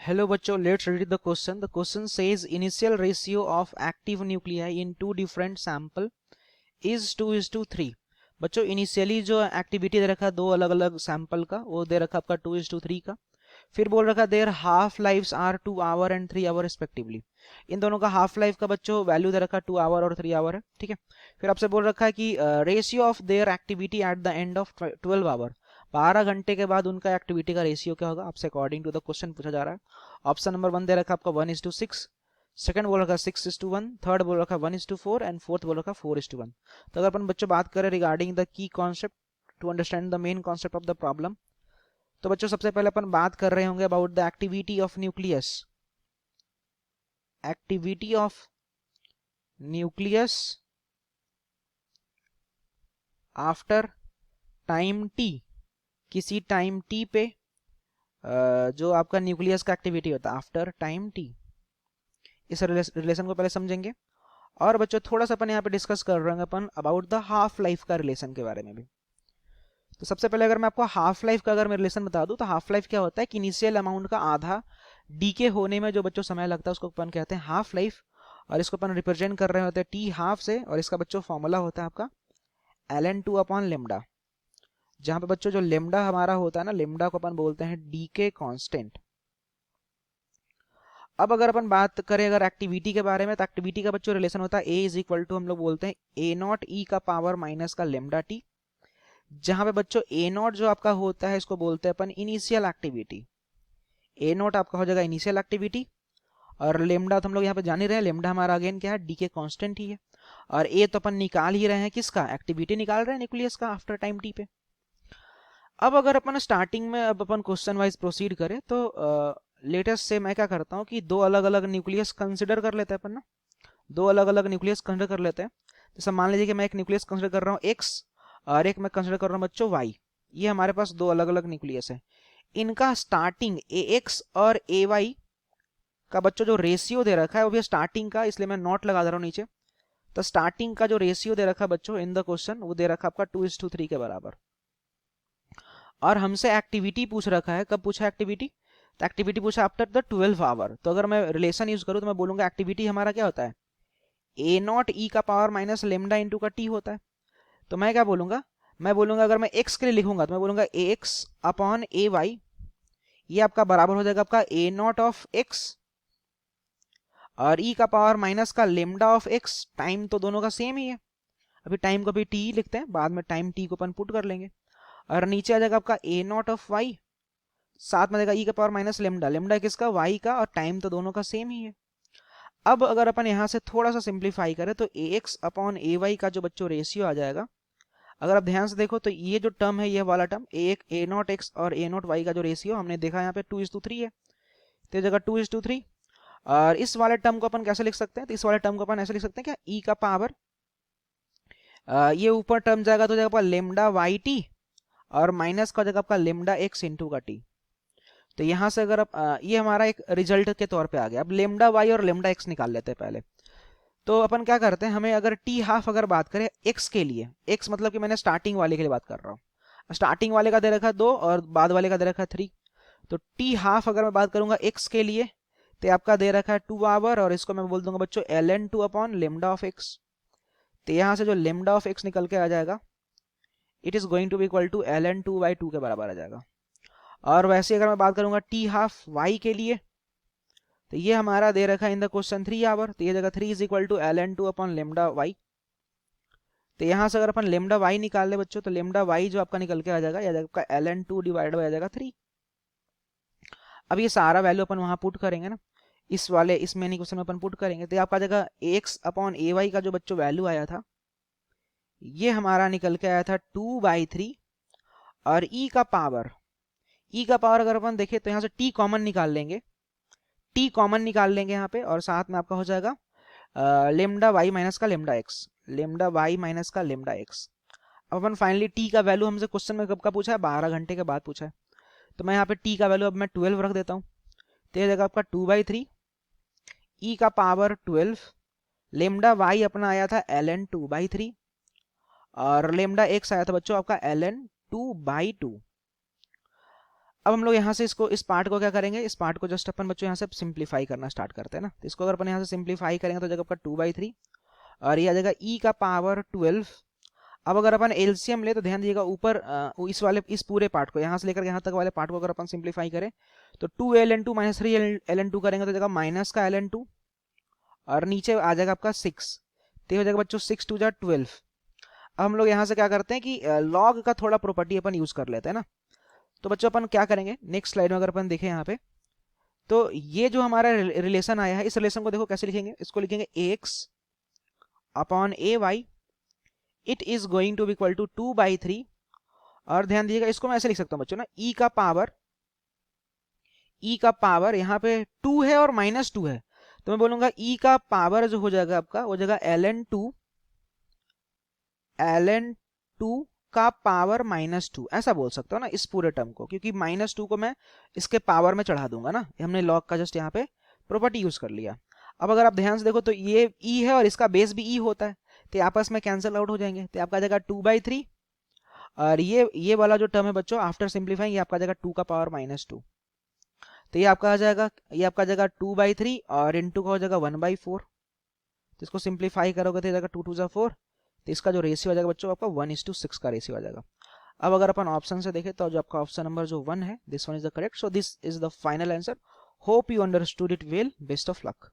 Hello बच्चों, let's read the question. The question says initial ratio of active nuclei in two different sample is 2:3. बच्चों initially जो activity दे रखा है दो अलग अलग सैंपल का, वो दे रखा आपका 2:3 का। फिर बोल रखा there half lives are 2 hour and 3 hour respectively. इन दोनों का हाफ लाइफ का बच्चों वैल्यू दे रखा 2 आवर और 3 आवर है, ठीक है। फिर आपसे बोल रखा है कि ratio of their activity at the end of 12 hour, 12 घंटे के बाद उनका एक्टिविटी का रेशियो क्या होगा, आपसे अकॉर्डिंग टू द क्वेश्चन पूछा जा रहा है। ऑप्शन नंबर 1 दे रखा आपका 1:6, सेकंड बोल रखा 6:1, थर्ड बोल रखा 1:4 एंड फोर्थ बोल रखा 4:1। तो अगर अपन बच्चों बात करें रिगार्डिंग द की concept to understand the main concept of the problem, तो बच्चों सबसे पहले अपन बात कर रहे होंगे about the activity of nucleus. Activity of nucleus after time T, किसी टाइम टी पे जो आपका न्यूक्लियस का एक्टिविटी होता है आफ्टर टाइम टी। इस रिलेशन को पहले समझेंगे और बच्चों थोड़ा सा अपन यहाँ पे डिस्कस कर रहे हैं अपन अबाउट द हाफ लाइफ का रिलेशन के बारे में भी। तो सबसे पहले अगर मैं आपको हाफ लाइफ का अगर मैं रिलेशन बता दूं तो हाफ लाइफ क्या होता है कि इनिशियल अमाउंट का आधा डीके होने में जो बच्चों समय लगता है उसको अपन कहते हैं हाफ लाइफ, और इसको अपन रिप्रेजेंट कर रहे होते हैं टी हाफ से, और इसका बच्चों फॉर्मूला होता है आपका ln2/λ, जहां पे बच्चों जो लेमडा हमारा होता है ना, लेमडा को अपन बोलते हैं डीके कांस्टेंट। अब अगर अपन बात करें अगर एक्टिविटी के बारे में, तो एक्टिविटी का बच्चों रिलेशन होता है ए इज इक्वल टू, हम लोग बोलते हैं A0 का पावर माइनस का लेमडा टी, जहां पे बच्चों A0 जो आपका होता है इसको बोलते हैं अपन इनिशियल एक्टिविटी। A0 आपका हो जाएगा इनिशियल एक्टिविटी, और लेमडा तो हम लोग यहाँ पे जान ही रहे हैं, लेमडा हमारा अगेन क्या है, डी के कॉन्स्टेंट ही है, और ए तो अपन निकाल ही रहे हैं किसका, एक्टिविटी निकाल रहे हैं न्यूक्लियस का आफ्टर टाइम टी पे। अब अगर अपन स्टार्टिंग में अब अपन क्वेश्चन वाइज प्रोसीड करें तो लेटेस्ट से मैं क्या करता हूँ कि दो अलग अलग न्यूक्लियस कंसिडर कर लेते हैं अपन ना, दो अलग अलग न्यूक्लियस कंसिडर कर लेते हैं। जैसे मान लीजिए कि मैं एक न्यूक्लियस कंसिडर कर रहा हूँ एक्स और एक मैं कंसिडर कर रहा हूँ बच्चों वाई। ये हमारे पास दो अलग अलग न्यूक्लियस है, इनका स्टार्टिंग ए एक्स और ए वाई का बच्चों जो रेशियो दे रखा है वो भी स्टार्टिंग का, इसलिए मैं नोट लगा दे रहा हूँ नीचे। तो स्टार्टिंग का जो रेशियो दे रखा है बच्चों इन द क्वेश्चन, वो दे रखा आपका 2:3 के बराबर, और हमसे एक्टिविटी पूछ रखा है, कब पूछा एक्टिविटी, तो एक्टिविटी पूछा आफ्टर द 12 आवर। तो अगर मैं रिलेशन यूज करूँ तो मैं बोलूंगा एक्टिविटी हमारा क्या होता है, A0 का पावर माइनस लेमडा इंटू का टी होता है। तो मैं क्या बोलूंगा, मैं बोलूंगा अगर मैं x के लिए लिखूंगा तो मैं बोलूंगा AX/AY, ये आपका बराबर हो जाएगा आपका A0 ऑफ x और e का पावर माइनस का लेमडा ऑफ x। टाइम तो दोनों का सेम ही है, अभी टाइम को भी t ही लिखते हैं, बाद में टाइम t को अपन पुट कर लेंगे, और नीचे आ जाएगा आपका A0 ऑफ y, साथ में देगा e का पावर माइनस लेमडा, लेमडा किसका, y का, और टाइम तो दोनों का सेम ही है। अब अगर अपन यहाँ से थोड़ा सा सिंप्लीफाई करें तो AX/AY का जो बच्चों रेशियो आ जाएगा, अगर आप ध्यान से देखो तो ये जो टर्म है, ये वाला टर्म A0x और A0y का जो रेशियो हमने देखा यहाँ पे 2:3 है, तो जगह 2:3। और इस वाले टर्म को अपन कैसे लिख सकते हैं, तो इस वाले टर्म को अपन ऐसे लिख सकते हैं क्या, e का पावर ये ऊपर टर्म जाएगा तो जाएगा लेमडा वाई टी, और माइनस का जगह आपका लेमडा एक्स इंटू का टी। तो यहां से अगर आप ये हमारा एक रिजल्ट के तौर पे आ गया। अब लेमडा वाई और लेमडा एक्स निकाल लेते हैं पहले। तो अपन क्या करते हैं, हमें अगर टी हाफ अगर बात करें एक्स के लिए, एक्स मतलब कि मैंने स्टार्टिंग वाले के लिए बात कर रहा हूँ, स्टार्टिंग वाले का दे रखा 2 और बाद वाले का दे रखा 3। तो टी हाफ अगर मैं बात करूंगा एक्स के लिए तो आपका दे रखा है 2 आवर, और इसको मैं बोल दूंगा बच्चों ln2/लेमडा ऑफ एक्स। तो यहां से जो लेमडा ऑफ एक्स निकल के आ जाएगा, it is going to be equal to ln2/2 के बराबर आ जाएगा। और वैसे अगर मैं बात करूंगा टी हाफ वाई के लिए, तो ये हमारा दे रखा है इन द क्वेश्चन 3 आवर, तो ये जगह 3 इज इक्वल टू ln2/लेमडा वाई। तो यहां से अगर अपन लेमडा वाई निकाल ले बच्चों, तो लेमडा वाई जो आपका निकल के आ जाएगा, या आपका ln2 डिवाइड बाय आ जाएगा 3। अब ये सारा वैल्यू अपन वहां पुट करेंगे ना, इस वाले इस मेनी क्वेश्चन में अपन पुट करेंगे, तो आपका जगह AX/AY का जो बच्चों वैल्यू आया था, ये हमारा निकल के आया था 2/3, और e का पावर अगर अपन देखें तो यहाँ से t कॉमन निकाल लेंगे, t कॉमन निकाल लेंगे यहाँ पे, और साथ में आपका हो जाएगा लेमडा वाई माइनस का lambda X, lambda Y minus का लेमडा एक्स। अब अपन फाइनली t का वैल्यू हमसे क्वेश्चन में कब का पूछा है, 12 घंटे के बाद पूछा है, तो मैं यहाँ पे t का वैल्यू अब मैं 12 रख देता हूँ। तो ये जगह आपका 2/3 e का पावर 12, लेमडा वाई अपना आया था ln2/3, और लेमडा एक्स आया था बच्चों आपका ln2/2। अब हम लोग यहाँ से इसको, इस पार्ट को क्या करेंगे, इस पार्ट को जस्ट अपन बच्चों यहाँ से सिंप्लीफाई करना स्टार्ट करते हैं ना। तो इसको अगर अपन यहाँ से सिंप्लीफाई करेंगे तो जगह आपका 2/3 और ये आ जाएगा e का पावर 12। अब अगर अपन एलसीएम ले तो ध्यान दीजिएगा ऊपर इस वाले, इस पूरे पार्ट को यहाँ से लेकर यहाँ तक वाले पार्ट को अगर अपन सिंप्लीफाई करें तो 2ln2 माइनस 3ln2 करेंगे तो जगह माइनस का ln2 और नीचे आ जाएगा आपका 6, तो हो जाएगा बच्चों 6 2 जा 12। अब हम लोग यहाँ से क्या करते हैं कि लॉग का थोड़ा प्रॉपर्टी अपन यूज कर लेते हैं ना। तो बच्चों अपन क्या करेंगे नेक्स्ट स्लाइड में अगर अपन देखें यहाँ पे, तो ये जो हमारा रिलेशन आया है, इस रिलेशन को देखो कैसे लिखेंगे, इसको लिखेंगे ax upon ay, it is going to be equal to 2/3। और ध्यान दीजिएगा इसको मैं ऐसे लिख सकता हूँ बच्चों ना, e का पावर यहाँ पे 2 है और -2 है, तो मैं बोलूंगा e का पावर जो हो जाएगा आपका वो जाएगा ln2 का पावर -2, ऐसा बोल सकता हूँ ना इस पूरे टर्म को, क्योंकि -2 को मैं इसके पावर में चढ़ा दूंगा ना, हमने लॉग का जस्ट यहाँ पे प्रॉपर्टी यूज कर लिया। अब अगर आप ध्यान से देखो तो ये e है और इसका बेस भी e होता है, तो आपस में कैंसिल आउट हो जाएंगे, तो आपका जाएगा 2/3 और ये वाला जो टर्म है बच्चों आफ्टर सिंप्लीफाइंग ये आपका जाएगा 2 का पावर -2, तो ये आपका आ जाएगा, ये आपका जाएगा 2/3 और इनटू का हो जाएगा 1/4। तो इसको सिंप्लीफाई करोगे तो जाएगा 2 2 जा 4, तो इसका जो रेशियो आ जाएगा बच्चों आपका 1:6 का रेशियो आ जाएगा। अब अगर अपन ऑप्शन से देखें तो जो आपका ऑप्शन नंबर जो 1 है, this one is the correct. So this is the final answer. Hope you understood it well, best of luck.